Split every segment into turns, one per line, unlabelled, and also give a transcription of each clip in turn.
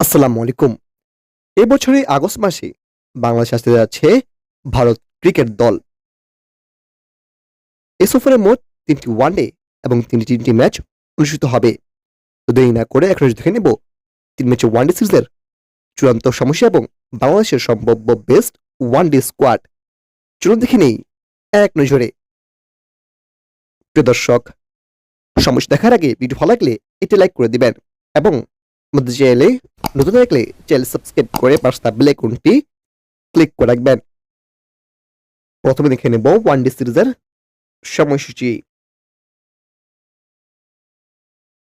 আসসালামু আলাইকুম। এবছরের আগস্ট মাসে বাংলাদেশে আসতে যাচ্ছে ভারত ক্রিকেট দল। এ সফরে মোট ৩টি ওয়ানডে এবং ৩টি টি-টোয়েন্টি ম্যাচ অনুষ্ঠিত হবে। তো দেরি না করে এখন দেখে নেব ৩ ম্যাচের ওয়ানডে সিরিজের চূড়ান্ত সমস্যা এবং বাংলাদেশের সম্ভাব্য বেস্ট ওয়ানডে স্কোয়াড। চলুন দেখে নেই এক নজরে। প্রিয় দর্শক, সমস্যা দেখার আগে ভিডিও ভালো লাগলে এটি লাইক করে দিবেন এবং আমাদের চ্যানেলে নতুন থাকলে চ্যানেল সাবস্ক্রাইব করে পাশে থাকা বেল আইকনটি ক্লিক করে রাখবেন। প্রথমে দেখে নেব ওয়ানডে সিরিজের সময়সূচি।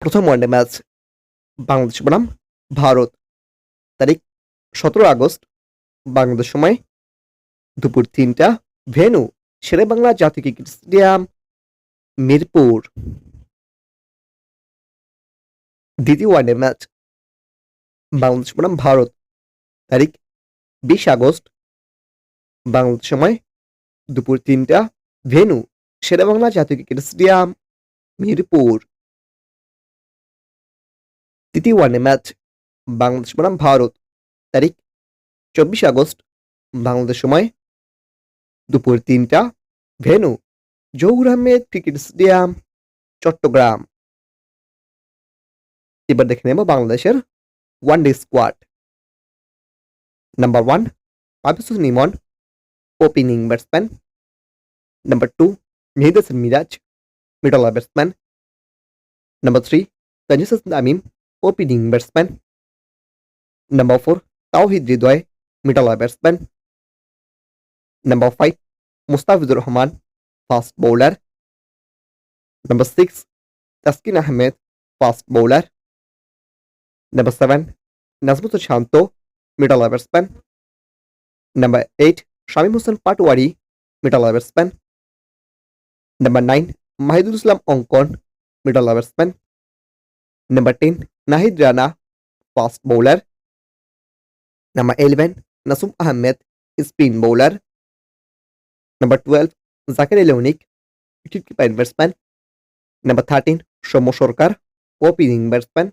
প্রথম ওয়ানডে ম্যাচ বাংলাদেশ বনাম ভারত, তারিখ 17 আগস্ট, বাংলাদেশ সময় দুপুর 3টা, ভেন্যু শেরেবাংলা জাতীয় ক্রিকেট স্টেডিয়াম, মিরপুর। দ্বিতীয় ওয়ানডে ম্যাচ বাংলাদেশ বনাম ভারত, তারিখ 20 আগস্ট, বাংলাদেশ সময় দুপুর 3টা, ভেন্যু শেরেবাংলা জাতীয় ক্রিকেট স্টেডিয়াম, মিরপুর। তৃতীয় ওয়ানডে ম্যাচ বাংলাদেশ বনাম ভারত, তারিখ 24 আগস্ট, বাংলাদেশ সময় দুপুর 3টা, venue Zahur Ahmed cricket stadium, Chattogram. এবার দেখে নেব বাংলাদেশের one day squad. Number 1 Abid Hossain Emon, opening batsman. Number 2 Mehedi Hasan Miraz, middle order batsman. Number 3 Tanzid Hasan Tamim, opening batsman. Number 4 Towhid Hridoy, middle order batsman. Number 5 Mustafizur Rahman, fast bowler. Number 6 Taskin Ahmed, fast bowler. Number 7 Najmul Shanto, middle order batsman. Number 8 Shamim Hossain Patwari, middle order batsman. Number 9 Mahidul Islam Ankon, middle order batsman. Number 10 Nahid Rana, fast bowler. Number 11 Nasum Ahmed, spin bowler. Number 12 Jaker Ali Anik, wicket keeper batsman. Number 13 Soumya Sarkar, opening batsman.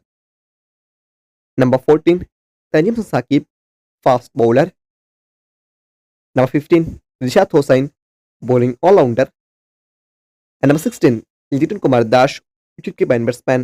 Number 14 Tanzim Hasan Sakib, fast bowler. Number 15 Rishad Hossain, bowling allrounder. Number 16 Liton Kumar Das, wicket keeper batsman.